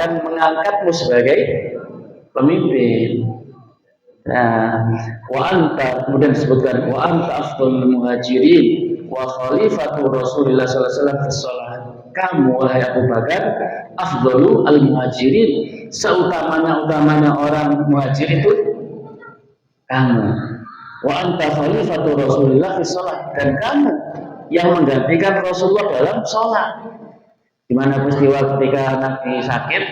akan mengangkatmu sebagai pemimpin. Nah, wa anta, kemudian disebutkan wa anta afdhalul muhajirin wa khalifatu Rasulillah sallallahu alaihi wasallam fis shalah. Kamu wahai Abu Bakar afdhalul muhajirin, seutamanya orang muhajir itu kamu. Wa anta khalifatu Rasulillah fis shalah, dan kamu yang menggantikan Rasulullah dalam sholat. Di mana peristiwa ketika Nabi sakit,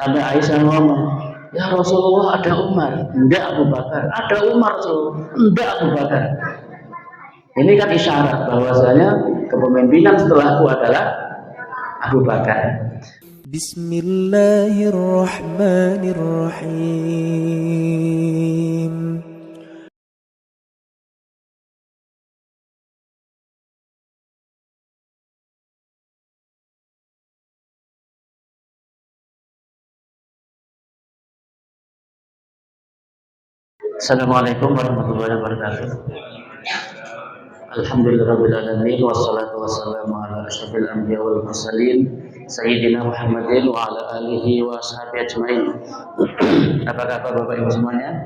sampai Aisyah ngomong, ya Rasulullah ada Umar, enggak Abu Bakar. Ada Umar Rasulullah, enggak Abu Bakar. Ini kan isyarat bahwasanya kepemimpinan setelahku adalah Abu Bakar. Bismillahirrahmanirrahim. Assalamualaikum warahmatullahi wabarakatuh. Alhamdulillahirabbil alamin wassalatu wassalamu ala asyrofil anbiya wal mursalin sayyidina Muhammadin wa ala alihi wa sahbihi ajmain. Apa kabar Bapak Ibu semuanya?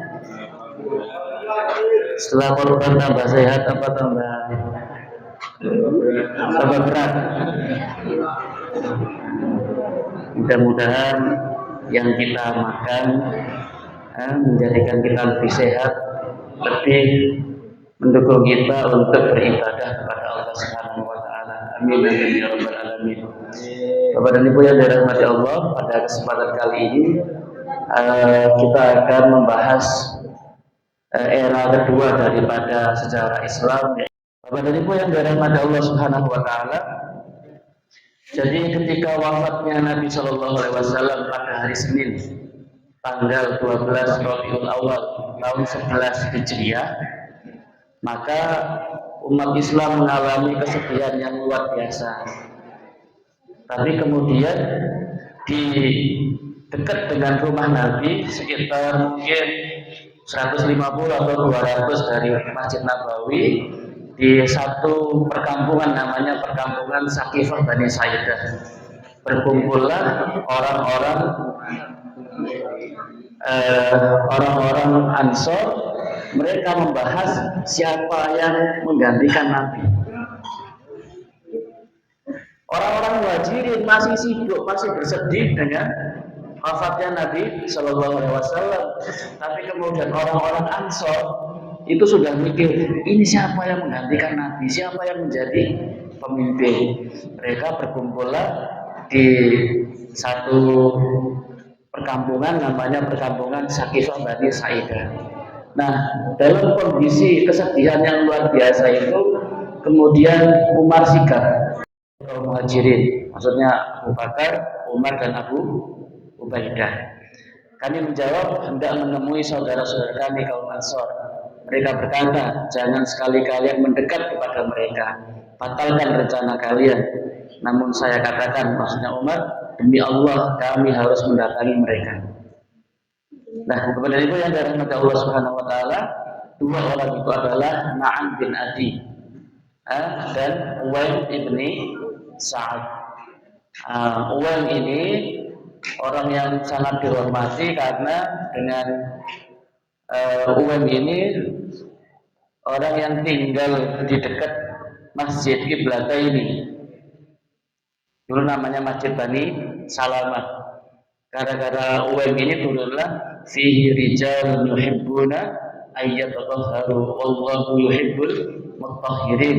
Setelah korban tambah sehat apa tambah berat? Mudah-mudahan yang kita makan menjadikan kita lebih sehat, lebih mendukung kita untuk beribadah kepada Allah Subhanahu wa taala. Amin amin ya rabbal alamin. Bapak dan Ibu yang dirahmati Allah, pada kesempatan kali ini kita akan membahas era kedua daripada sejarah Islam. Bapak dan Ibu yang dirahmati Allah Subhanahu wa taala, jadi ketika wafatnya Nabi Shallallahu alaihi wasallam pada hari Senin tanggal 12 Rabiul Awal tahun 11 Hijriah, maka umat Islam mengalami kesedihan yang luar biasa. Tapi kemudian di dekat dengan rumah Nabi, sekitar mungkin 150 atau 200 dari Masjid Nabawi, di satu perkampungan namanya perkampungan Saqifah Bani Sa'idah, berkumpullah orang-orang Ansor. Mereka membahas siapa yang menggantikan Nabi. Orang-orang Muhajirin masih sibuk, masih bersedih dengan wafatnya Nabi Shallallahu Alaihi Wasallam. Tapi kemudian orang-orang Ansor itu sudah mikir, ini siapa yang menggantikan Nabi, siapa yang menjadi pemimpin. Mereka berkumpullah di satu perkampungan namanya perkampungan Saqifah Bani Sa'idah. Nah, dalam kondisi kesedihan yang luar biasa itu, kemudian Umar sikap kaum Muhajirin, maksudnya Abu Bakar, Umar dan Abu Ubaidah. Kami menjawab hendak menemui saudara-saudara kami kaum Ansor. Mereka berkata, jangan sekali-kali mendekat kepada mereka, batalkan rencana kalian. Namun saya katakan, maksudnya Umar, demi Allah kami harus mendatangi mereka. Nah, kepada ibu yang dirahmati Allah Subhanahu wa taala, dua orang itu adalah Ma'an bin Adi dan Uwaim ibni Sa'ad. Uwaim ini orang yang sangat dihormati karena dengan Uwaim ini orang yang tinggal di dekat Masjid Qiblataini. Dulu namanya Masjid Bani Salamah. Gara-gara Uwaim ini turunlah fihi rijal yuhibbuna ayyatahharu wallahu yuhibbul mutahhirin.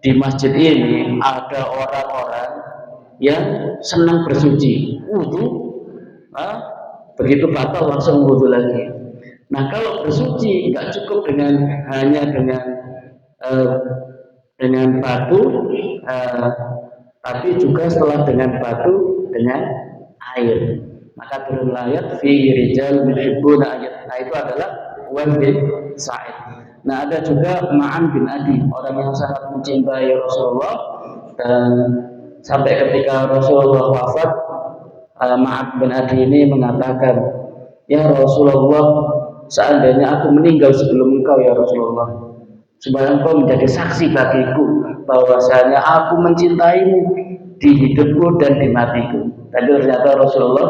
Di masjid ini ada orang-orang yang senang bersuci, wudu, begitu batal langsung wudu lagi. Nah, kalau bersuci nggak cukup hanya dengan batu, tapi juga setelah dengan batu dengan air. Maka turun ayat fi rijal yuhibbuna ayat. Nah, itu adalah Uwaim bin Sa'id. Nah, ada juga Ma'an bin Adi, orang yang sangat mencintai Rasulullah, dan sampai ketika Rasulullah wafat, Ma'an bin Adi ini mengatakan, ya Rasulullah, seandainya aku meninggal sebelum engkau ya Rasulullah, supaya engkau menjadi saksi bagiku bahwasanya aku mencintaimu di hidupku dan di matiku. Tapi ternyata Rasulullah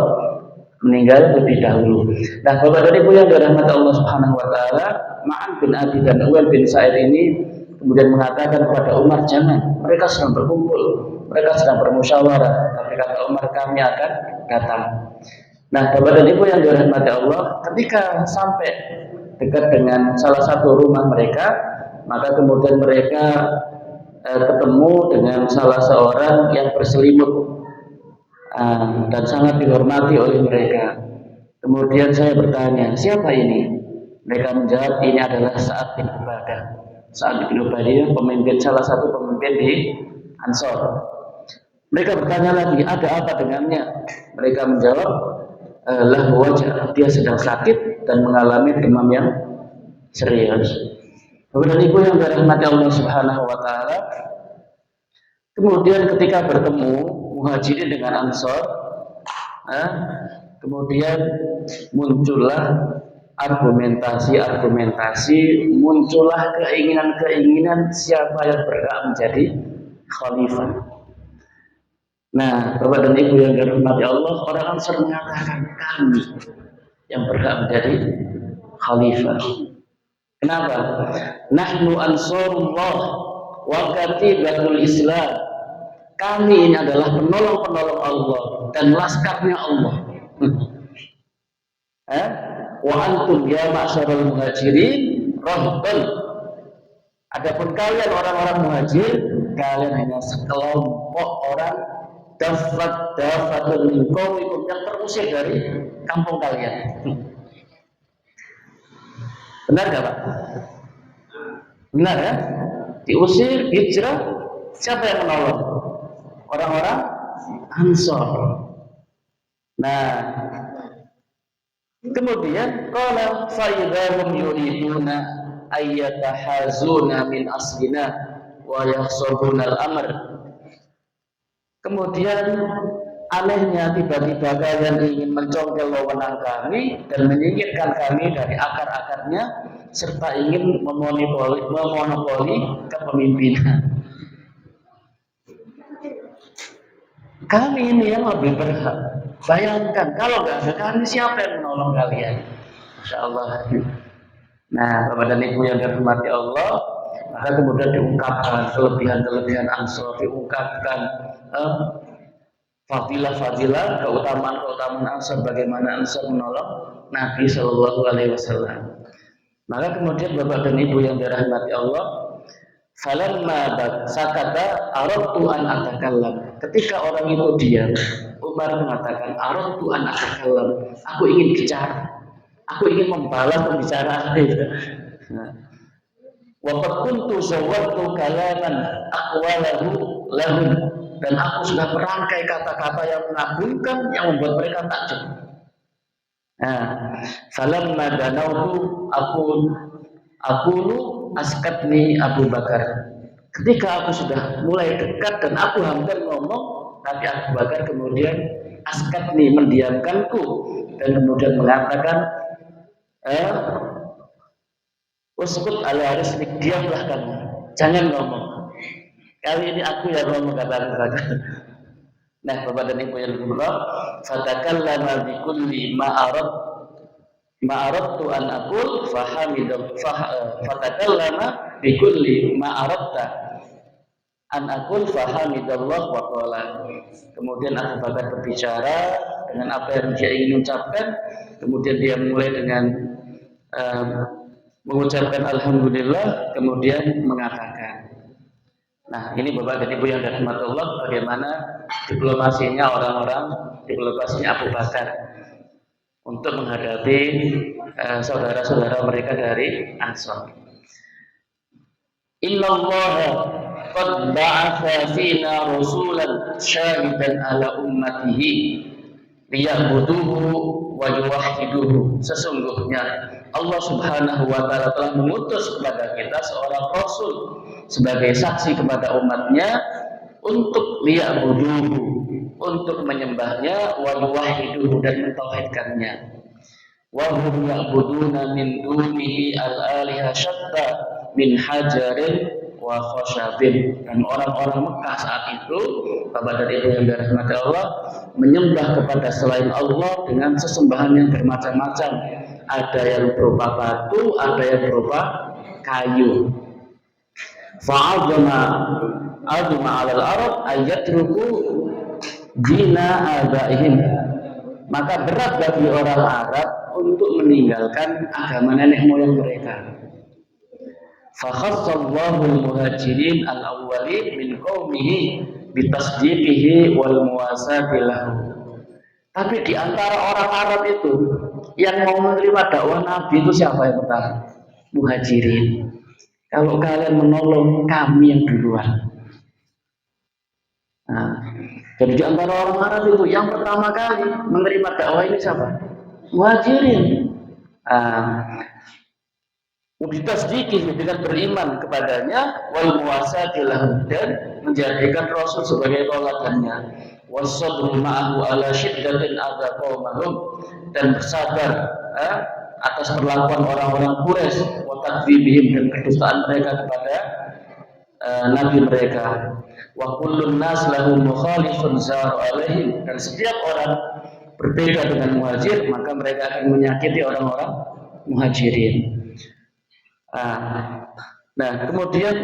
meninggal lebih dahulu. Nah, Bapak dan Ibu yang dirahmati Allah Subhanahu wa taala, Ma'an bin Adi dan Uwail bin Sa'id ini kemudian mengatakan kepada Umar, "Jangan, mereka sedang berkumpul, mereka sedang bermusyawarah." Tapi kata Umar, "Kami akan datang." Nah, Bapak dan Ibu yang dirahmati Allah, ketika sampai dekat dengan salah satu rumah mereka, maka kemudian mereka ketemu dengan salah seorang yang berselimut dan sangat dihormati oleh mereka. Kemudian saya bertanya, siapa ini? Mereka menjawab, ini adalah Sa'ad bin Ubadah. Sa'ad bin Ubadah pemimpin, salah satu pemimpin di Ansor. Mereka bertanya lagi, ada apa dengannya? Mereka menjawab, lahu wajah, dia sedang sakit dan mengalami demam yang serius. Bapak dan Ibu yang dirahmati Allah Subhanahu wa taala, kemudian ketika bertemu Muhajirin dengan Ansor, kemudian muncullah argumentasi, muncullah keinginan siapa yang berhak menjadi khalifah. Nah, Bapak dan Ibu yang dirahmati Allah, orang Ansor mengatakan kami yang berhak menjadi khalifah. Kenapa? Nahnu ansarullah wa katibatul Islam. Kami ini adalah penolong-penolong Allah dan laskarnya Allah. Wa antum ya ma'syarul muhajirin rahban. Adapun kalian orang-orang muhajir, kalian hanya sekelompok orang dafatun min qaumikum yang terusir dari kampung kalian. Benar enggak, Pak? Benar ya? Diusir, hijrah, siapa yang menolong? Orang-orang Ansor. Nah, kemudian qala fa idzahum yuriduna ayyatahazuna min aslina wa yahsabuna al-amr. Kemudian anehnya tiba-tiba kalian ingin mencongkel wewenang kami dan menyingkirkan kami dari akar-akarnya serta ingin memonopoli kepemimpinan. Kami ini yang lebih berhak. Bayangkan kalau nggak ada kami, siapa yang menolong kalian? Masya Allah. Nah, Bapak dan Ibu yang dirahmati Allah, maka kemudian diungkapkan kelebihan-kelebihan Ansor, diungkapkan fadilah-fadilah, keutamaan-keutamaan Ansor, bagaimana Ansor menolong Nabi Shallallahu Alaihi Wasallam. Maka kemudian Bapak dan Ibu yang dirahmati Allah, falamma sakata aradtu an atakallam. Ketika orang itu diam, Umar mengatakan aradtu an atakallam. Aku ingin bicara. Aku ingin membalas pembicaraan itu. Wa qad kuntu zawwadtu kalaman aqwalahu lahum. Dan aku sudah merangkai kata-kata yang mengagumkan yang membuat mereka takjub. Falamma danautu aqulu askatni Abu Bakar. Ketika aku sudah mulai dekat dan aku hampir ngomong, tapi Abu Bakar kemudian askatni, mendiamkanku dan kemudian mengatakan, uskut ala rislik, diamlah kamu, jangan ngomong. Kali ini aku yang ngomong, kata Abu Bakar. Nah, Bapak dan Ibu yang berdoa, fatakallama bi kulli ma aradtu an aqul fatakallama bi kulli ma aradta an aqul fahamidallah wa qala. Kemudian Abu Bakar berbicara dengan apa yang dia ingin ucapkan, kemudian dia mulai dengan mengucapkan alhamdulillah, kemudian mengatakan. Nah, ini Bapak dan Ibu yang dirahmati Allah, bagaimana diplomasinya diplomasinya Abu Bakar untuk menghadapi saudara-saudara mereka dari Ansor. Innallaha qad ba'atha fina rasulan syahidan ala ummatihi liya'buduhu wa yuwahhiduhu. Sesungguhnya Allah Subhanahu wa taala telah mengutus kepada kita seorang rasul sebagai saksi kepada umatnya untuk liya'buduhu, untuk menyembahnya, wa yuwahhiduhu, dan mentauhidkannya. Wa hum ya'buduna min dunihi al-aliha syatta min hajarin wa wa khasyabin. Dan orang-orang Mekah saat itu, Bapak dan Ibu yang dirahmati Allah, menyembah kepada selain Allah dengan sesembahan yang bermacam-macam. Ada yang berupa batu, ada yang berupa kayu. Fa'adzama 'alal Arab ayatruku dina abaihim. Maka berat bagi orang Arab untuk meninggalkan agama nenek moyang mereka. Fakhassallahu al-muhajirin al-awwalin min qaumihi bitasdiqihi wal muwasati lahu. Tapi di antara orang Arab itu yang mau menerima dakwah Nabi itu siapa yang pertama? Muhajirin. Kalau kalian menolong kami yang duluan. Nah, jadi di antara orang Arab itu yang pertama kali menerima dakwah ini siapa? Muhajirin. Bitasdiqihi dengan beriman kepadanya wal muwasati lahu dan menjadikan Rasul sebagai tauladannya. Wasabru ma'ahu ala syiddatin adza qaumahum dan bersabar atas perlakuan orang-orang Quraisy wa takdzibihim dan kedustaan mereka kepada nabi mereka. Wa kullun nas lahum mukhalifun zaru alaihim, dan setiap orang berbeda dengan muhajir maka mereka akan menyakiti orang-orang muhajirin. Nah, kemudian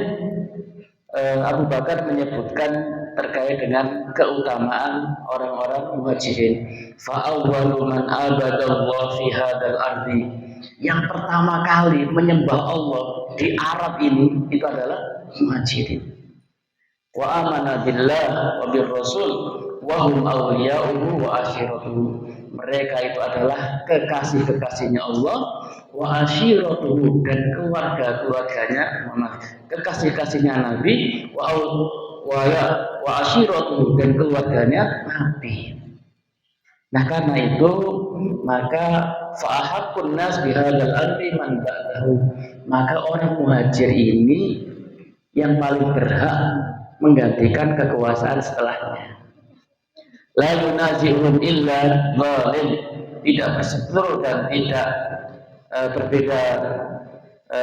Abu Bakar menyebutkan terkait dengan keutamaan orang-orang muhajirin. Fa'awwalu man abadallahu fi hadzal ardi. Yang pertama kali menyembah Allah di Arab ini itu adalah muhajirin. Wa amana billah wa bir rasul wa hum awliya'uhu wa ashiratuhu. Mereka itu adalah kekasih-kekasihnya Allah, wa ashiratuhu dan keluarga-keluarganya, kekasih-kasihnya Nabi, wa ashiratuhu dan keluarganya Nabi. Nah, karena itu maka fa'ahaqqun nas bihadzal amri man ba'dahu. Maka orang muhajir ini yang paling berhak menggantikan kekuasaan setelahnya. La yunazi'uhum illa zalim, tidak berseteru dan tidak berbeda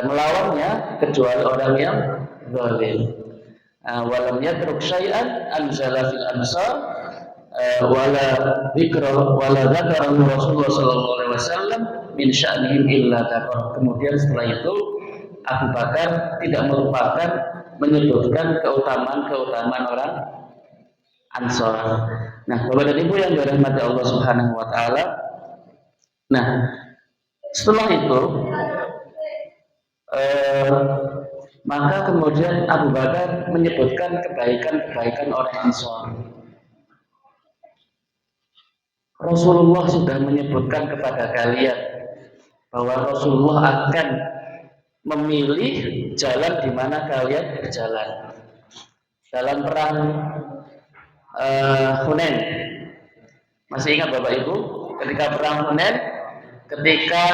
melawannya kecuali orang yang zalim. Walam yatruk syai'an anzala fil ansar wala dzikra wala dzakarahu Rasulullah sallallahu alaihi wasallam min sya'nihim illa dzakar. Kemudian setelah itu Abu Bakar tidak melupakan menyebutkan keutamaan orang Ansor. Nah, Bapak dan Ibu yang dirahmati Allah Subhanahu wa taala. Nah, setelah itu maka kemudian Abu Bakar menyebutkan kebaikan-kebaikan orang Ansor. Rasulullah sudah menyebutkan kepada kalian bahwa Rasulullah akan memilih jalan di mana kalian berjalan. Dalam perang Hunain, masih ingat Bapak Ibu, ketika perang Hunain, ketika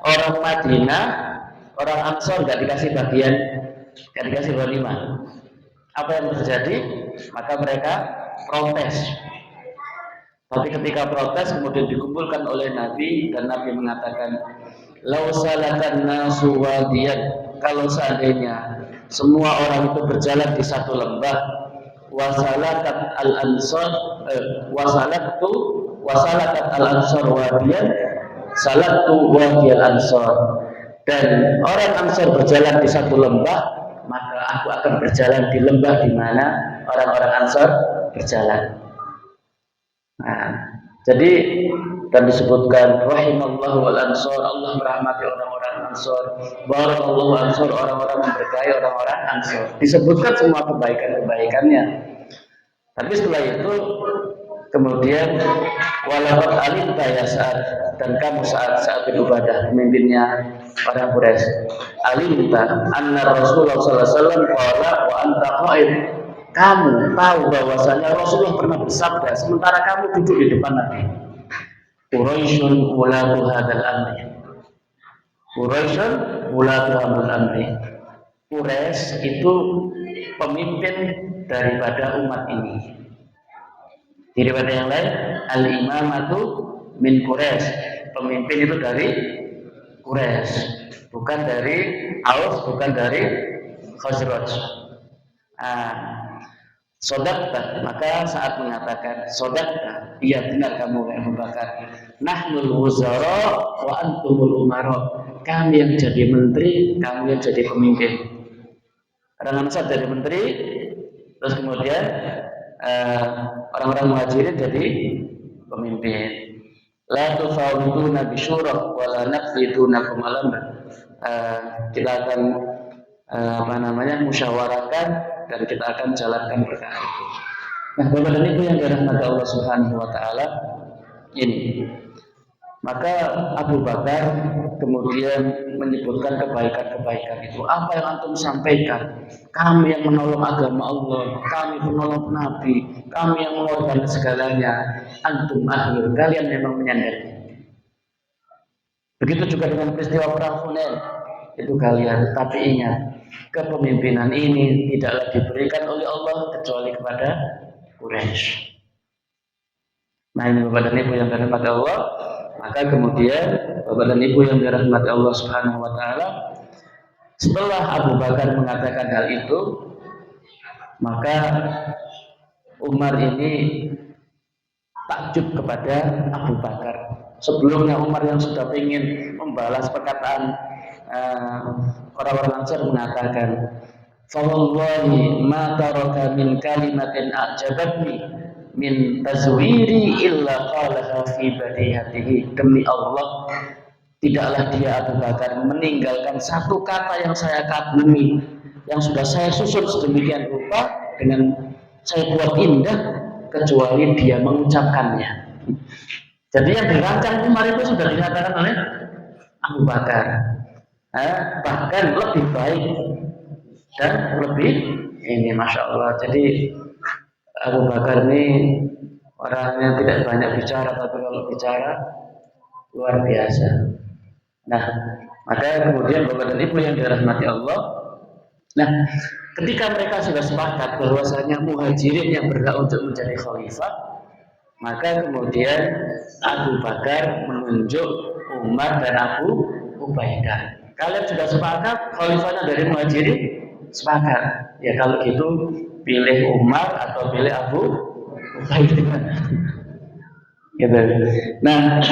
orang Madinah, orang Ansor nggak dikasih bagian, nggak dikasih ghanimah, apa yang terjadi? Maka mereka protes. Tapi ketika protes kemudian dikumpulkan oleh Nabi, dan Nabi mengatakan, "Lau salakan nasu wadiyan." Kalau seandainya semua orang itu berjalan di satu lembah, wasalakat al-ansar wasalakat al-ansar wadiyan salatu wadiyal ansar, dan orang Ansar berjalan di satu lembah, maka aku akan berjalan di lembah di mana orang-orang Ansar berjalan. Nah, jadi dan disebutkan rahimallahu wal ansar, Allah merahmati orang-orang Ansar, barakallahu ansar, orang-orang memberkahi orang-orang Ansar. Disebutkan semua kebaikan-kebaikannya. Tapi setelah itu kemudian walaqad alimta ya Sa'ad, dan kamu Sa'ad bin Ubadah, pemimpinnya orang Quraisy, alimta anna Rasulullah sallallahu alaihi wasallam qala wa anta qa'id. Kamu tahu bahwasanya Rasulullah pernah bersabda sementara kamu duduk di depan Nabi. Quraisyun ulatu hadzal amri. Quraisyun ulatu hadzal amri. Quraisy itu pemimpin daripada umat ini. Daripada yang lain, al-imamatu min Quraisy. Pemimpin itu dari Quraisy, bukan dari Aus, bukan dari Khazraj. Sodakta, maka saat mengatakan sodakta, iya benar kamu Abu Bakar. Nahnul wuzara wa antumul umara. Kami yang jadi menteri, kamu yang jadi pemimpin. Orang Ansar jadi menteri, terus kemudian orang-orang Muhajirin jadi pemimpin. La tufawiduna bisyurah wa la naqfidunakum alam. Kita akan musyawarahkan dan kita akan jalankan perkara itu. Nah, Bapak dan Ibu yang dirahmati Allah Subhanahu wa taala, ini maka Abu Bakar kemudian menyebutkan kebaikan-kebaikan itu. Apa yang antum sampaikan? Kami yang menolong agama Allah, kami menolong Nabi, kami yang mengorbankan segalanya. Antum ahlul, kalian memang menyandarnya. Begitu juga dengan peristiwa perang Hunain, itu kalian. Tapi ingat, kepemimpinan ini tidaklah diberikan oleh Allah kecuali kepada Quraisy. Nah, ini Bapak dan Ibu yang dirahmati Allah. Maka kemudian Bapak dan Ibu yang dirahmati Allah Subhanahu wa taala, setelah Abu Bakar mengatakan hal itu, maka Umar ini takjub kepada Abu Bakar. Sebelumnya Umar yang sudah ingin membalas perkataan orang-orang Ansar mengatakan, "Fa wallahi ma taraka min kalimatin a'jabatni min tazwiri illa qalaha fi badihatihi." Demi Allah, tidaklah dia Abu Bakar meninggalkan satu kata yang saya kagumi, yang sudah saya susun sedemikian rupa dengan saya buat indah, kecuali dia mengucapkannya. Jadi yang dirancang Umar itu sudah dinyatakan oleh Abu Bakar. Bahkan lebih baik dan lebih ini, Masya Allah. Jadi Abu Bakar ini orangnya tidak banyak bicara, tapi kalau bicara luar biasa. Nah, maka kemudian Bapak dan Ibu yang dirahmati Allah, nah, ketika mereka sudah sepakat bahwasanya Muhajirin yang berhak untuk menjadi khalifah, maka kemudian Abu Bakar menunjuk Umar dan Abu Ubaidah. Kalian sudah sepakat khalifahnya dari Muhajirin? Sepakat. Ya kalau gitu pilih Umar atau pilih Abu Ubaidah. Gitu. Nah,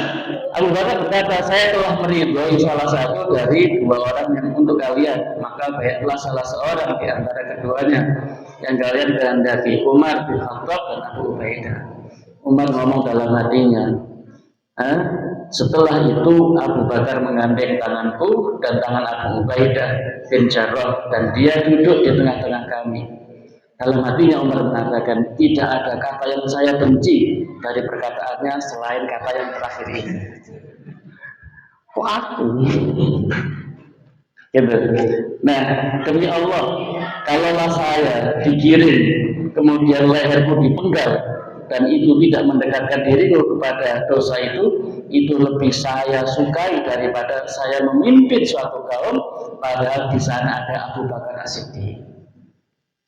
Abu Bakar berkata, saya telah meridhoi salah satu dari dua orang yang untuk kalian, maka baiklah salah seorang di antara keduanya yang kalian kehendaki, Umar bin Khattab dan Abu Ubaidah. Umar ngomong dalam hatinya, setelah itu Abu Bakar menggandeng tanganku dan tangan Abu Ubaidah bin Jarrah, dan dia duduk di tengah-tengah kami. Dalam hatinya Umar mengatakan, tidak ada kata yang saya benci dari perkataannya selain kata yang terakhir ini. Kok aku? Gitu. Nah, demi Allah, kalaulah saya dikirim kemudian leherku dipenggal dan itu tidak mendekatkan diriku kepada dosa itu lebih saya sukai daripada saya memimpin suatu kaum padahal di sana ada Abu Bakar As-Siddiq.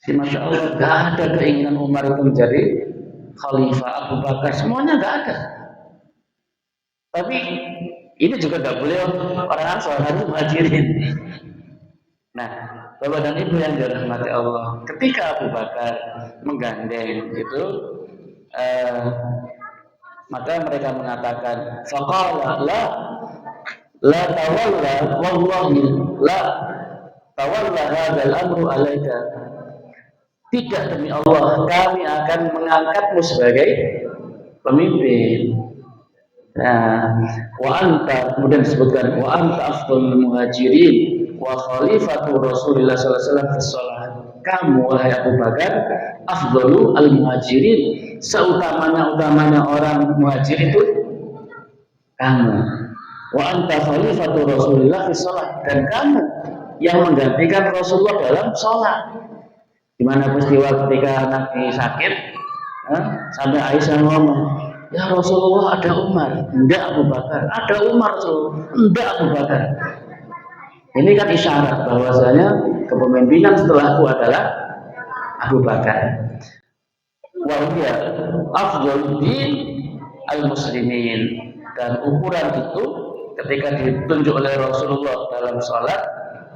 Masya Allah, gak ada keinginan Umar itu menjadi khalifah, Abu Bakar, semuanya gak ada. Tapi ini juga gak boleh orang Ansar, harus Muhajirin. Nah, Bapak dan Ibu yang dirahmati Allah, ketika Abu Bakar menggandeng itu, maka mereka mengatakan, faqala la tawalla wallahi la tawalla hadzal amru alaika. Tidak, demi Allah, kami akan mengangkatmu sebagai pemimpin. Nah, wa anta, kemudian disebutkan wa anta afdhalul muhajirin wa khalifatu Rasulillah sallallahu alaihi wasallam fis shalah. Kamu wahai Abu Bakar afdhalul muhajirin, seutamanya orang muhajir itu kamu. Wa anta khalifatu Rasulillah fis shalah, dan kamu yang menggantikan Rasulullah dalam sholat. Di mana peristiwa ketika Nabi sakit, sampai Aisyah ngomong, ya Rasulullah ada Umar, enggak Abu Bakar, ada Umar Rasulullah, enggak Abu Bakar. Ini kan isyarat bahwasanya kepemimpinan setelahku adalah Abu Bakar. Wa hiya afdhalud din al-muslimin, dan ukuran itu ketika ditunjuk oleh Rasulullah dalam sholat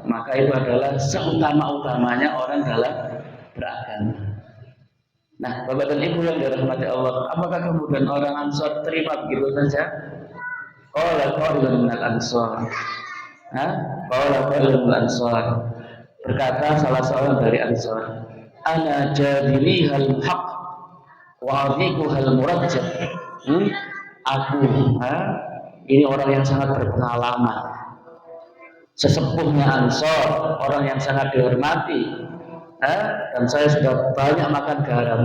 maka itu adalah seutama-utamanya orang dalam beragama. Nah, Bapak dan Ibu yang dirahmati Allah, apakah kemudian orang Ansor terima begitu saja? Qala qailun minal Ansor. Qala qailun minal Ansor. Berkata salah seorang dari Ansor, ana jadilihal haq wa adhiquhal murajjah. Aku, ini orang yang sangat berpengalaman, sesepuhnya Ansor, orang yang sangat dihormati, dan saya sudah banyak makan garam.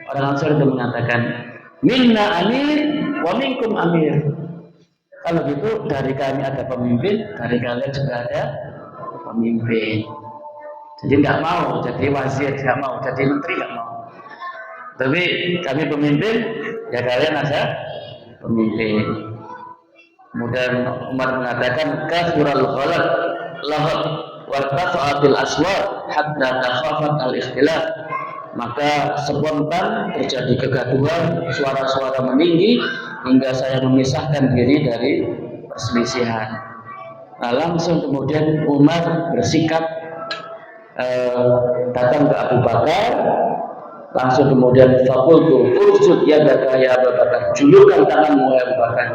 Orang Ansor itu mengatakan, minna amir wa minkum amir. Kalau gitu dari kami ada pemimpin, dari kalian juga ada pemimpin. Jadi nggak mau jadi wazir, nggak mau jadi menteri, nggak mau. Tapi kami pemimpin, ya kalian ada pemimpin. Kemudian Umar mengatakan kafural ghalat lahat wartafa'atil aswar hatta takhafat al-ikhtilaf. Maka spontan terjadi kegaduhan, suara-suara meninggi hingga saya memisahkan diri dari perselisihan. Nah, langsung kemudian Umar bersikap datang ke Abu Bakar, langsung kemudian faqultu ursud yadaka ya Abu Bakar, julurkan tanganmu ya Abu Bakar.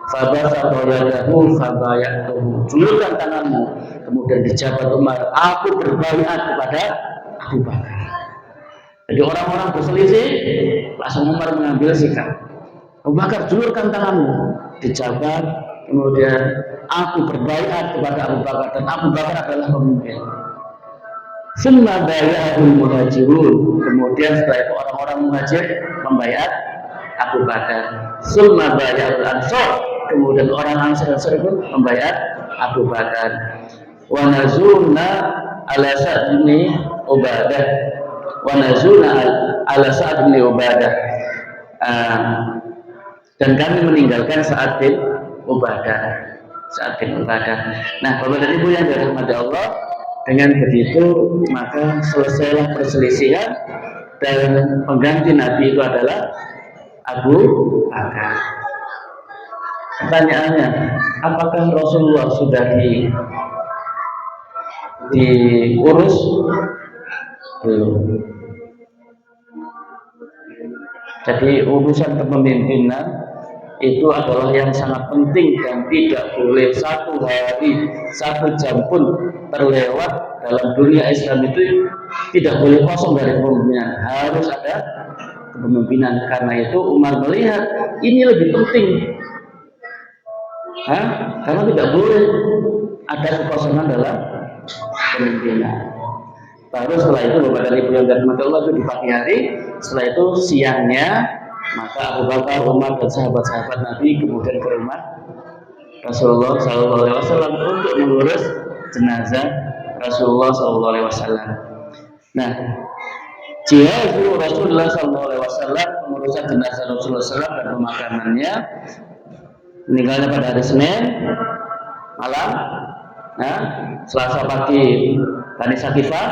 Fabasata yadahu fabayatuhu, julurkan tanganmu. Kemudian dijabat Umar, aku berbaiat kepada Abu Bakar. Jadi orang-orang berselisih, langsung Umar mengambil sikap. Abu Bakar, julurkan tanganmu. Dijabat, kemudian aku berbaiat kepada Abu Bakar, dan Abu Bakar adalah pemimpin. Summa baya'ul muhajirun. Kemudian setelah itu orang-orang muhajir membaiat Abu Bakar. Summa baya'ul ansor. Kemudian orang Ansor pun membaiat Abu Bakar. Wa nazuna ala Sa'd bin Ubadah. Wa nazuna ala Sa'd bin Ubadah. Dan kami meninggalkan Sa'd bin Ubadah. Sa'd bin Ubadah. Nah, Bapak dan Ibu yang dirahmati Allah, dengan begitu maka selesailah perselisihan dan pengganti Nabi itu adalah Abu Bakar. Pertanyaannya, apakah Rasulullah sudah diurus? Belum. Jadi urusan kepemimpinan itu adalah yang sangat penting dan tidak boleh satu hari, 1 jam pun terlewat dalam dunia Islam itu tidak boleh kosong dari kepemimpinan. Harus ada kepemimpinan. Karena itu Umar melihat ini lebih penting. Karena tidak boleh ada kekosongan dalam kepemimpinan. Baru setelah itu Bapak dan Ibu yang dirahmati Allah, itu di pagi hari, setelah itu siangnya maka Abu Bakar, Umar dan sahabat-sahabat Nabi kemudian ke rumah Rasulullah SAW untuk mengurus jenazah Rasulullah SAW. Nah, jihadu Rasulullah SAW, pengurusan jenazah Rasulullah SAW dan pemakamannya, meninggalnya pada hari Senin malam, Selasa pagi Bani Sakifah,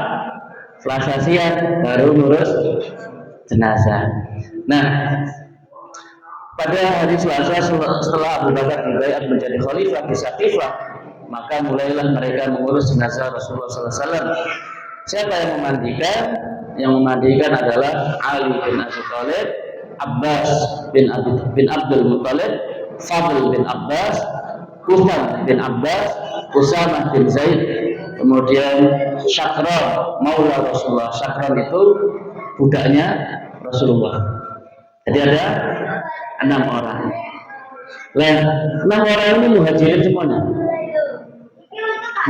Selasa siang baru ngurus jenazah. Nah, pada hari Selasa setelah Abu Bakar dibaiat menjadi khalifah di Sakifah, maka mulailah mereka mengurus jenazah Rasulullah SAW. Siapa yang memandikan? Yang memandikan adalah Ali bin Abi Thalib, Abbas bin Abdul Muttalib, Fadl bin Abbas, Uthman bin Abbas, Usamah bin Zaid, kemudian Syakran maula Rasulullah. Syakran itu budaknya Rasulullah. Jadi ada 6 orang. Nah, 6 orang ini muhajirin semuanya.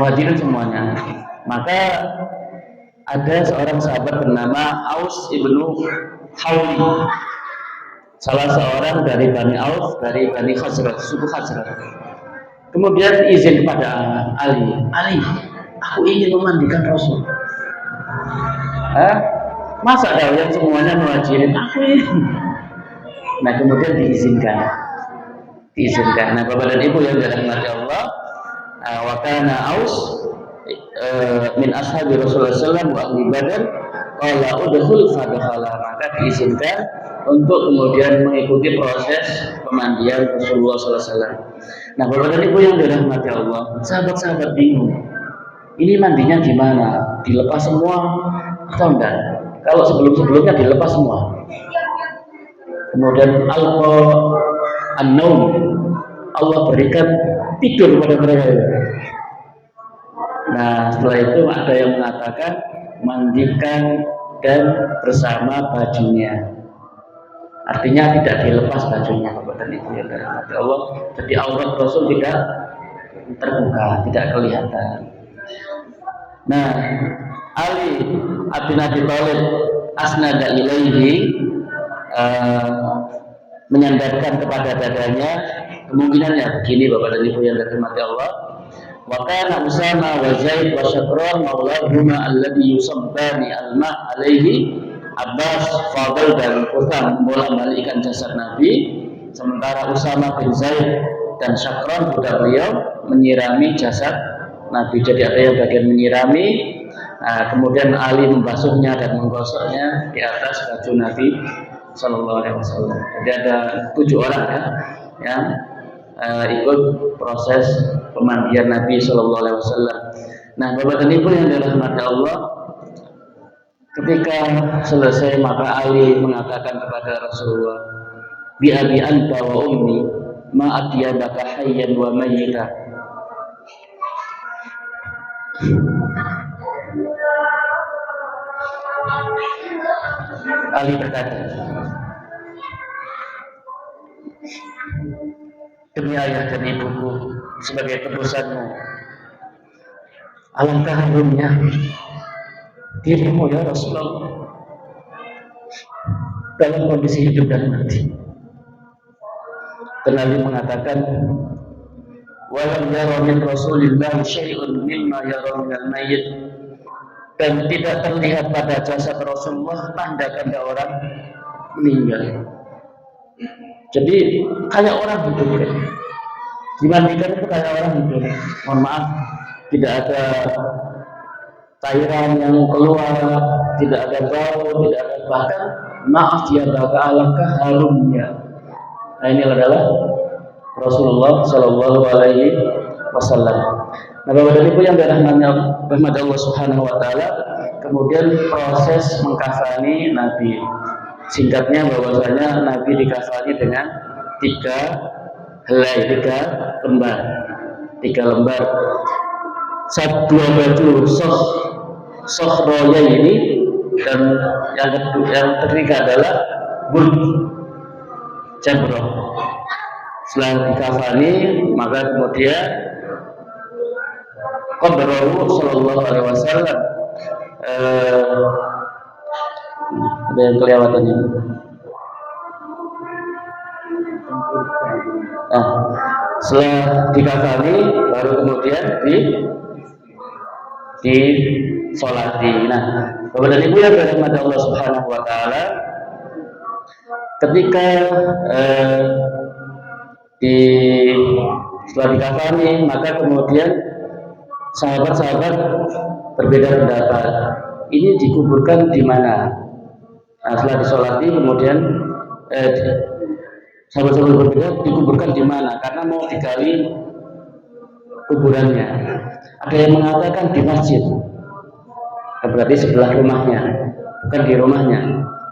Muhajirin semuanya. Maka ada seorang sahabat bernama Aus ibnu Hawli, salah seorang dari Bani Auf, dari Bani Khazraj, suku Khazraj. Kemudian izin kepada Ali, aku ingin memandikan Rasul. Masa kalian semuanya muhajirin? Aku ingin. Nah, kemudian diizinkan. Nah, Bapak dan Ibu yang dirahmati Allah, wa kana Aus min ashabi Rasulullah SAW wa ahli Badar, qala udkhul fadkhala, maka diizinkan untuk kemudian mengikuti proses pemandian Rasulullah SAW. Nah, Bapak dan Ibu yang dirahmati Allah, sahabat-sahabat bingung. ini mandinya gimana? Dilepas semua atau enggak? Kalau sebelum-sebelumnya dilepas semua. Kemudian an-naum, Allah berikan tidur pada mereka. Nah, setelah itu ada yang mengatakan mandikan dan bersama bajunya. Artinya tidak dilepas bajunya kepada ibu yang dirahmati Allah. Jadi aurat Rasul tidak terbuka, tidak kelihatan. Nah, Ali bin Abi Thalib asnada ilaihi, menyandarkan kepada dadanya. Kemungkinannya begini Bapak dan Ibu yang dirahmati Allah. Wa kana Usama wa Zaid wa Syakran maulahuma alladhi yusabbani al-ma' alaihi. Abbas, Fadl dan Uthman bolak-balikkan jasad Nabi, sementara Usama bin Zaid dan Syakran budak beliau menyirami jasad Nabi. Jadi ada yang bagian menyirami, kemudian Ali membasuhnya dan menggosoknya di atas baju Nabi Sallallahu Alaihi Wasallam. Jadi ada 7 orang ya yang ikut proses pemandian Nabi Sallallahu Alaihi Wasallam. Nah, Bapak dan Ibu yang dirahmati Allah, ketika selesai maka Ali mengatakan kepada Rasulullah, bi abi anta wa ummi ma atyabaka hayyan wa mayyita. Ali berkata, demi ayah dan ibuku sebagai tebusanmu, alangkah harumnya dirimu ya Rasulullah dalam kondisi hidup dan mati. Dan Ali mengatakan, walam yara min Rasulillah syai'un mimma yara minal mayyit, dan tidak terlihat pada jasad Rasulullah tanda-tanda orang meninggal. Jadi kayak orang hidup ya. Dimandikan itu kayak orang hidup. Mohon maaf, tidak ada cairan yang keluar, tidak ada bau, tidak ada, bahkan maaf ya, bahkan alangkah harumnya. Nah, ini adalah Rasulullah Shallallahu Alaihi Wasallam. Nah, Bapak dan Ibu yang dirahmati Allah Subhanahu Wa Taala, kemudian proses mengkafani Nabi. Singkatnya bahwasanya Nabi dikafani dengan 3 helai, 3 lembar, 3 lembar. 2 baju soh roya ini, dan yang ketiga adalah burj jabroh. Setelah dikafani maka kemudian qadrahu Sallallahu Alaihi Wasallam, ada yang kelewatan ini. Nah, setelah dikafani baru kemudian disolati. Nah, Bapak dan Ibu yang dirahmati Allah Subhanahu Wa Taala, ketika setelah dikafani maka kemudian sahabat-sahabat berbeda pendapat. Ini dikuburkan di mana? Nah, setelah disolati kemudian sahabat-sahabat berbeda dikuburkan di mana? Karena mau digali kuburannya. Ada yang mengatakan di masjid, berarti sebelah rumahnya, bukan di rumahnya,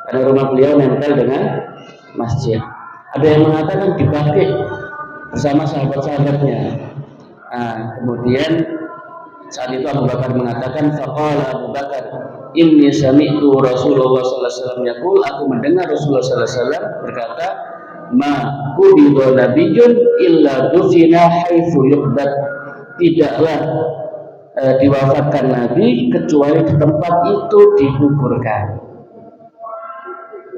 karena rumah beliau nempel dengan masjid. Ada yang mengatakan di Baqi bersama sahabat-sahabatnya. Nah, kemudian saat itu Abu Bakar mengatakan, faqala Abu Bakar, inni sami'tu Rasulullah sallallahu alaihi wasallam yaqul, aku mendengar Rasulullah sallallahu alaihi wasallam berkata, ma qubida nabiyyun illa dufina haitsu yuqbad, tidaklah diwafatkan Nabi kecuali di tempat itu dikuburkan.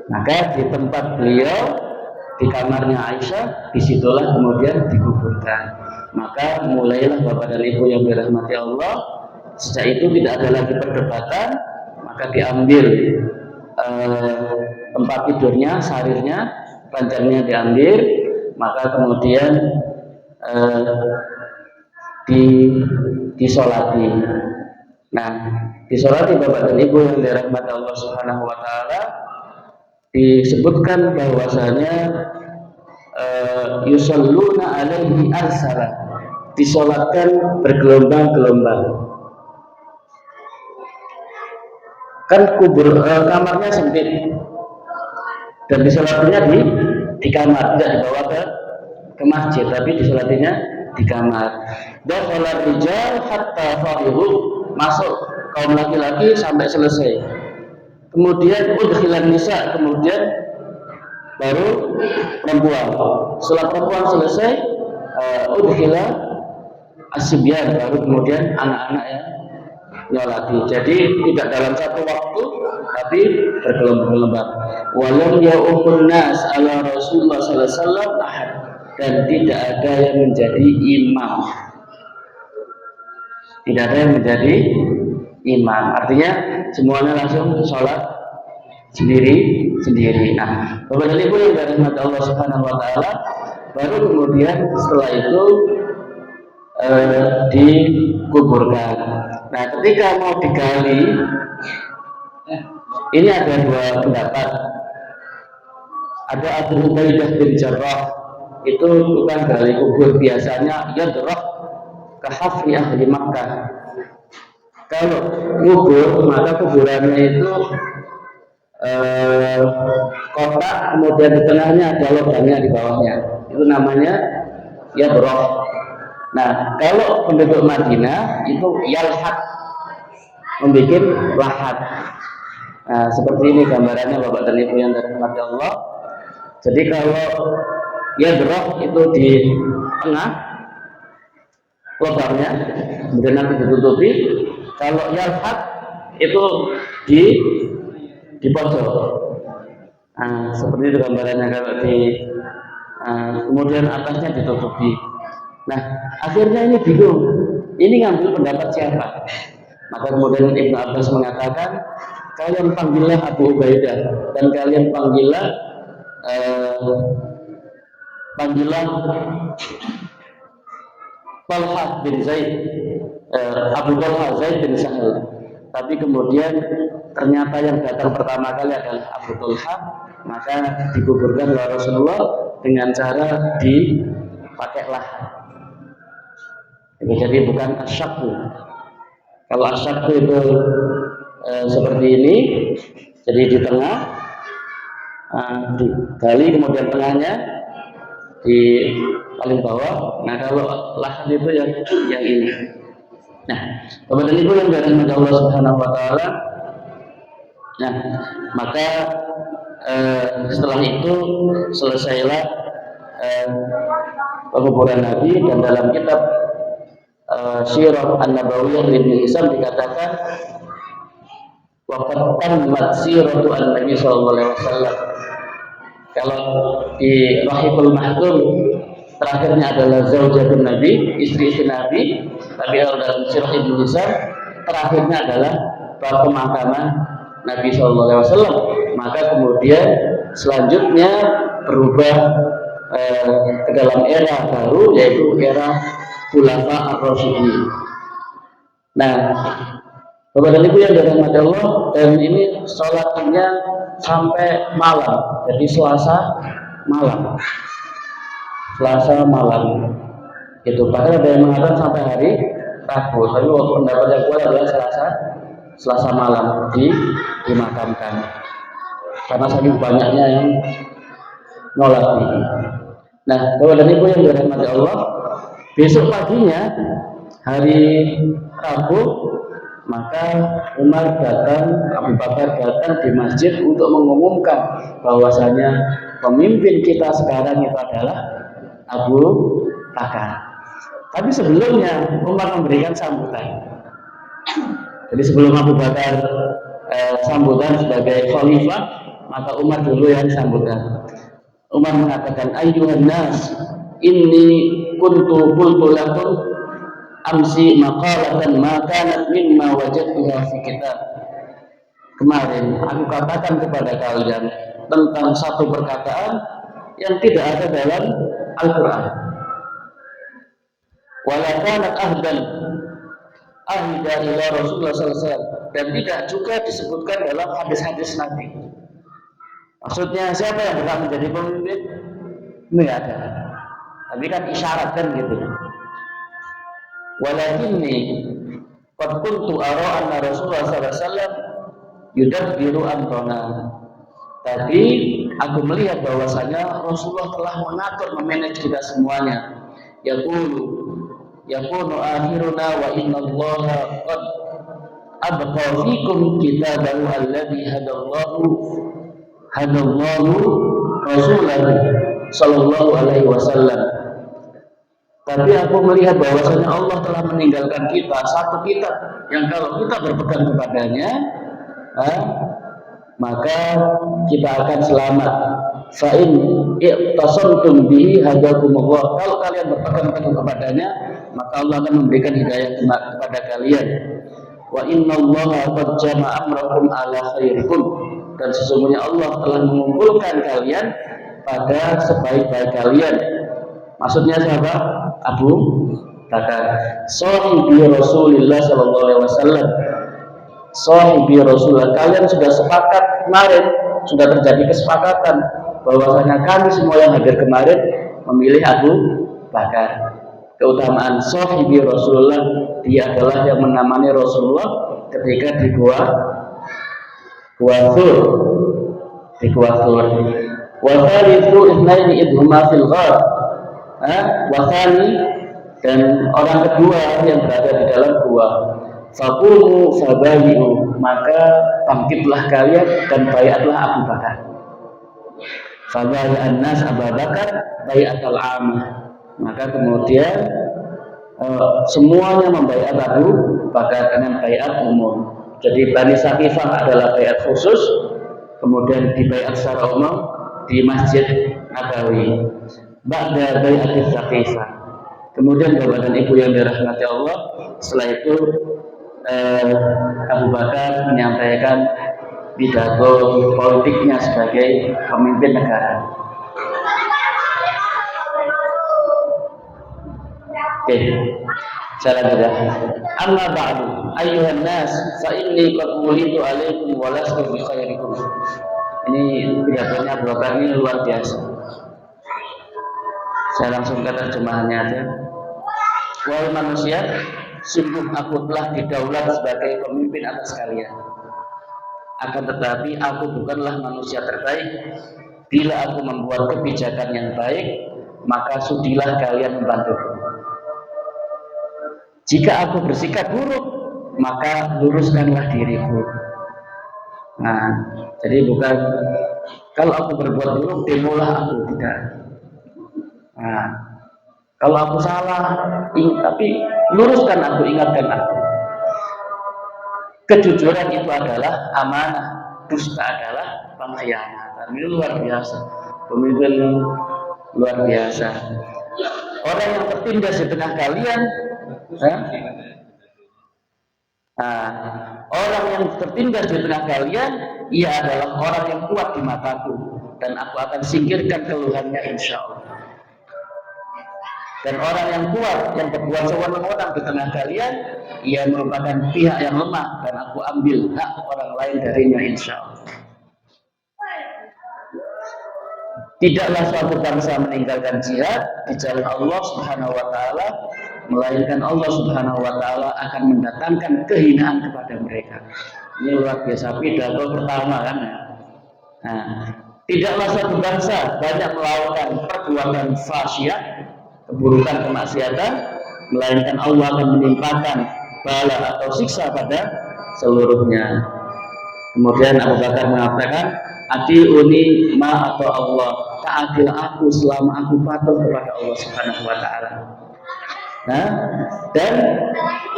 Maka di tempat beliau, di kamarnya Aisyah, disitulah kemudian dikuburkan. Maka mulailah Bapak dan Ibu yang dirahmati Allah, sejak itu tidak ada lagi perdebatan, maka diambil tempat tidurnya, sarirnya, ranjangnya diambil, maka kemudian disolati. Nah, disolati Bapak dan Ibu yang dirahmati Allah Subhanahu Wa Taala, disebutkan bahwasanya yusalluna alaihi arsala, disolatkan bergelombang-gelombang. kan kamarnya sempit dan disolatinya di kamar, tidak dibawa ke masjid, tapi disolatinya di kamar. Dan sholat rijal hatta farihu, masuk kaum laki-laki sampai selesai. Kemudian udkhilan nisa, kemudian baru perempuan. Setelah perempuan selesai, udkhila asybyan, baru kemudian anak-anak yang nyolati. Jadi tidak dalam satu waktu, tapi bergelombang-gelombang. Walam ya'umun nas ala Rasulullah sallallahu alaihi wasallam ahad, dan tidak ada yang menjadi imam. Tidak ada yang menjadi imam. Artinya semuanya langsung sholat sendiri. Nah, Bapak dan Ibu yang dirahmati Allah Subhanahu wa taala, baru kemudian setelah itu dikuburkan. Nah, ketika mau digali, ini ada dua pendapat. Ada Abu Ubaidah bin Jarrah, itu bukan gali kubur, biasanya yadrah ke hafri ahli Makkah. Kalau kubur, maka kuburannya itu kotak, kemudian di tengahnya ada lubangnya di bawahnya. Itu namanya yadrah. Nah, kalau penduduk Madinah itu yalhat, membuat lahat. Nah, seperti ini gambarannya Bapak dan Ibu yang dirahmati Allah. Jadi kalau yadrah itu di tengah lubangnya, kemudian nanti ditutupi. Kalau yalhat itu di pojok. Nah, seperti itu gambarannya kalau kemudian atasnya ditutupi. Nah, akhirnya ini bingung. Ini ngambil pendapat siapa? Maka kemudian Ibnu Abbas mengatakan, kalian panggillah Abu Ubaidah dan kalian panggillah Talha bin Zaid, Abu Talha Zaid bin Sahal. Tapi kemudian ternyata yang datang pertama kali adalah Abu Talha, maka dikuburkan oleh Rasulullah dengan cara dipakai lahat. Jadi bukan asyakku. Kalau asyakku itu seperti ini, jadi di tengah digali, kemudian tengahnya di paling bawah. Nah, kalau lahat itu yang ini. Nah, Bapak dan Ibu yang dirahmati Allah Subhanahu wa taala. Nah, maka setelah itu selesailah penguburan Nabi, dan dalam kitab Sirah An-Nabawiyah Ibnu Hisam dikatakan waqad tammat siratu an-nabi sallallahu alaihi wasallam. Kalau di Rahiful Mahtum terakhirnya adalah zaujatun Nabi, istri-istri Nabi, tapi kalau dalam Sirah Ibnu Hisam terakhirnya adalah bab pemakaman Nabi sallallahu alaihi wasallam. Maka kemudian selanjutnya berubah ke dalam era baru, yaitu era Khulafa ar-Rasyidin. Nah, Bapak dan Ibu yang dirahmati Allah, dan ini sholatnya sampai malam, jadi Selasa malam. Itu bahkan ada yang mengatakan sampai hari Rabu, tapi pendapat yang kuat adalah Selasa malam dimakamkan, karena saking banyaknya yang nolak ini. Nah, Bapak dan Ibu yang dirahmati Allah, besok paginya hari Rabu, maka Umar datang, Abu Bakar datang di masjid untuk mengumumkan bahwasanya pemimpin kita sekarang itu adalah Abu Bakar. Tapi sebelumnya Umar memberikan sambutan. Jadi sebelum Abu Bakar sambutan sebagai khalifah, maka Umar dulu yang sambutan. Umar mengatakan, ayyuhan nas, inni kuntu qultu lakum amsi maqalatan ma kanat mimma wajadtuha fi kitab. Kemarin aku katakan kepada kalian tentang satu perkataan yang tidak ada dalam Al-Qur'an. Wala kanat ahdan ahda ila Rasulullah sallallahu alaihi wasallam, dan tidak juga disebutkan dalam hadis-hadis Nabi. Maksudnya siapa yang berhak menjadi pemimpin? Ini ada. Tapi kan isyarat kan gitu. Walakinni qad kuntu ara anna Rasulullah sallallahu alaihi wasallam yudabbiru amrana. Tadi aku melihat bahwasanya Rasulullah telah mengatur, memanage kita semuanya. Yakunu akhiruna wa inna Allaha qad abqa fikum kitabahu alladhi hadallahu rasulahu sallallahu alaihi wasallam. Tapi aku melihat bahwasanya Allah telah meninggalkan kita satu kitab yang kalau kita berpegang kepadanya, maka kita akan selamat. Fa'in i'tasamtum bihi hadakumullah. Kalau kalian berpegang teguh kepadanya, maka Allah akan memberikan hidayah kepada kalian. Wa innallaha qad jama'a amrakum ala khairikum. Dan sesungguhnya Allah telah mengumpulkan kalian pada sebaik-baik kalian. Maksudnya siapa? Abu Bakar, sahibi Rasulullah sallallahu alaihi wasallam. Sahibi Rasulullah, kalian sudah sepakat kemarin, sudah terjadi kesepakatan bahwasanya kami semua yang hadir kemarin memilih Abu Bakar. Keutamaan sahibi Rasulullah, dia adalah yang menemani Rasulullah ketika di Gua Thur. Wa thalithu itsnaini idhuma fil ghar. Wasani, dan orang kedua yang berada di dalam gua. Faqumu fabayi'u, maka bangkitlah kalian dan bayatlah Abu Bakar. Fabaya'an nas Abu Bakar bayatul amah. Maka kemudian semuanya membayat Abu Bakar dengan bayat umum. Jadi Bani Saqifah adalah bayat khusus, kemudian dibayat secara umum di Masjid Nabawi. Ba'da bai'atis Saqifah. Kemudian Bapak dan Ibu yang dirahmati Allah, setelah itu Abu Bakar menyampaikan pidato politiknya sebagai pemimpin negara. Oke, saya lanjut ya. Amma ba'du ayyuhan nas fa inni qad wulitu alaikum wa lastu bi khairikum. Ini pidatonya Abu Bakar ini luar biasa. Saya langsung ke terjemahannya aja. Wahai manusia, sungguh aku telah didaulat sebagai pemimpin atas kalian. Akan tetapi aku bukanlah manusia terbaik. Bila aku membuat kebijakan yang baik, maka sudilah kalian membantuku. Jika aku bersikap buruk, maka luruskanlah diriku. Nah, jadi bukan kalau aku berbuat buruk, demolah aku, tidak. Nah, kalau aku salah, tapi luruskan aku, ingatkan aku. Kejujuran itu adalah amanah, dusta adalah pengkhianatan. Ini luar biasa, pemimpin luar biasa. Orang yang tertindas di tengah kalian, orang yang tertindas di tengah kalian, ia adalah orang yang kuat di mataku, dan aku akan singkirkan keluhannya insya Allah. Dan orang yang kuat, yang berbuat sewenang-wenang di tengah kalian, ia merupakan pihak yang lemah, dan aku ambil hak orang lain darinya insya Allah. Tidaklah suatu bangsa meninggalkan jihad di jalan Allah Subhanahu wa Ta'ala, melainkan Allah Subhanahu wa Ta'ala akan mendatangkan kehinaan kepada mereka. Ini luar biasa pidato pertama kan ya. Nah, tidaklah suatu bangsa banyak melakukan perbuatan fasiat, keburukan, kemaksiatan, melainkan Allah akan menimpakan bala atau siksa pada seluruhnya. Kemudian Abu Bakar mengatakan, atiuni ma atau Allah, taatilah aku selama aku patuh kepada Allah Subhanahu wa Ta'ala. Nah, dan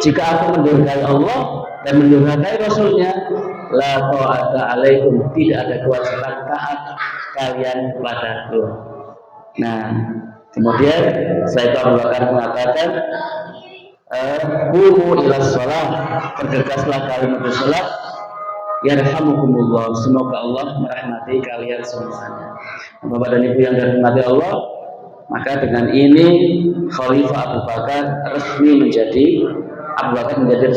jika aku mendurhakai Allah dan mendurhakai Rasulnya, la ta'ata alaikum, tidak ada kewajiban taat kalian kepadaku. Nah, kemudian setelah itu Abu Bakar mengatakan, qumu ila shalah, bergegaslah kalian untuk salat, yarhamukumullah, semoga Allah merahmati kalian semuanya. Bapak dan Ibu yang dirahmati Allah, maka dengan ini Khalifah Abu Bakar resmi menjadi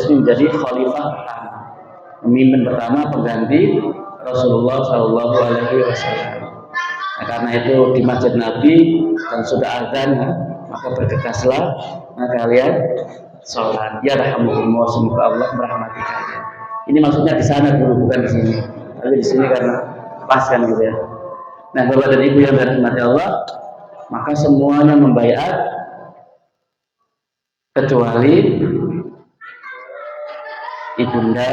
menjadi Khalifah pertama, pemimpin pertama pengganti Rasulullah Shallallahu Alaihi Wasallam. Nah, karena itu di Masjid Nabi dan sudah azan, maka bergegaslah kalian sholat. Ya rahmatullah, semoga Allah merahmati kalian. Ini maksudnya di sana dulu, bukan di sini. Tapi di sini karena pas kan gitu ya. Nah, Bapak dan Ibu yang dirahmati Allah, maka semuanya membaiat kecuali Ibunda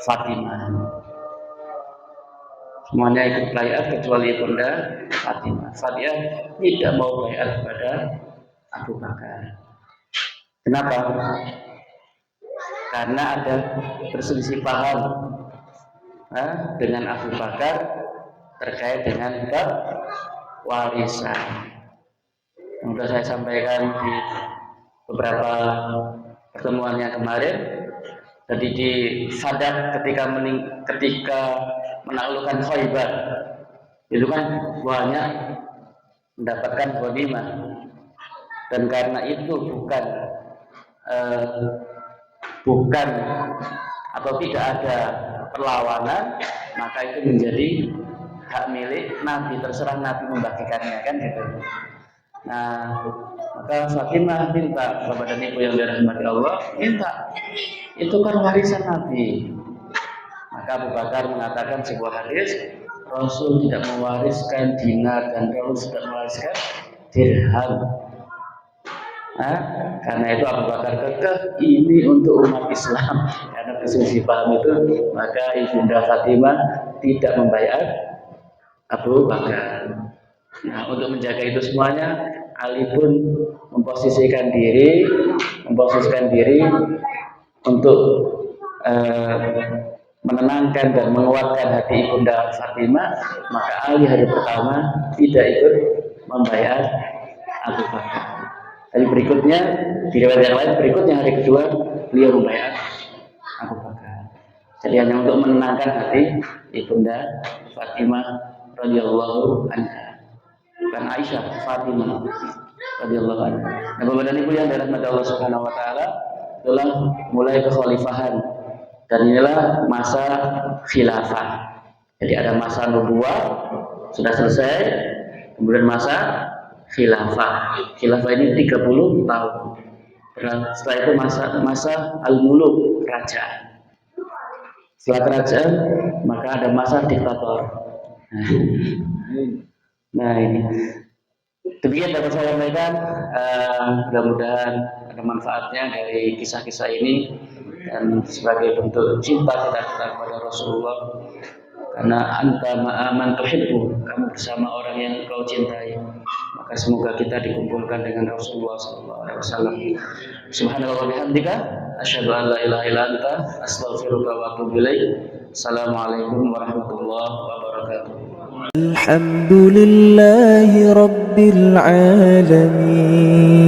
Fatimah. Semuanya ikut baiat kecuali Ibunda Fatimah. Fatimah tidak mau baiat kepada Abu Bakar. Kenapa? Karena ada perselisih paham dengan Abu Bakar terkait dengan bab warisan. Yang sudah saya sampaikan di beberapa pertemuannya kemarin. Jadi di Fadak ketika menaklukkan Khaybar itu kan banyak mendapatkan ghanimah, dan karena itu bukan atau tidak ada perlawanan, maka itu menjadi hak milik Nabi, terserah Nabi membagikannya kan gitu. Nah, maka Fatimah minta, Bapak dan Ibu yang dirahmati Allah, minta, itu kan warisan Nabi. Maka Abu Bakar mengatakan sebuah hadis, Rasul tidak mewariskan dinar dan Rasul tidak mewariskan dirham. Karena itu Abu Bakar kekeh, ini untuk umat Islam. Karena perselisih paham itu, maka Ibunda Fatimah tidak membaiat Abu Bakar. Nah, untuk menjaga itu semuanya, Ali pun memposisikan diri untuk menenangkan dan menguatkan hati Ibunda Fatimah. Maka Ali hari pertama tidak ikut membaiat Abu Bakar. Hari berikutnya, di riwayat yang lain berikutnya hari kedua beliau membaiat Abu Bakar. Jadi hanya untuk menenangkan hati Ibunda Fatimah radhiyallahu anha. Bukan Aisyah, Fatimah radhiyallahu anha. Nah, Bapak dan Ibu yang dirahmati Allah Subhanahu wa taala, telah mulai kekhalifahan, dan inilah masa khilafah. Jadi ada masa nubuwah sudah selesai, kemudian masa khilafah. Khilafah ini 30 tahun. Dan setelah itu masa al-muluk, kerajaan. Setelah kerajaan, maka ada masa diktator. Nah ini demikian dapat saya sampaikan. Mudah-mudahan ada manfaatnya dari kisah-kisah ini, dan sebagai bentuk cinta kita kepada Rasulullah. Karena anta ma'aman tuhibbu, kamu bersama orang yang kau cintai, maka semoga kita dikumpulkan dengan Rasulullah SAW. Subhanallah wa bihamdika, asyhadu an la ilaha illa anta, astaghfiruka wa atubu ilaik. Assalamualaikum warahmatullahi wabarakatuh. Alhamdulillahi rabbil alamin.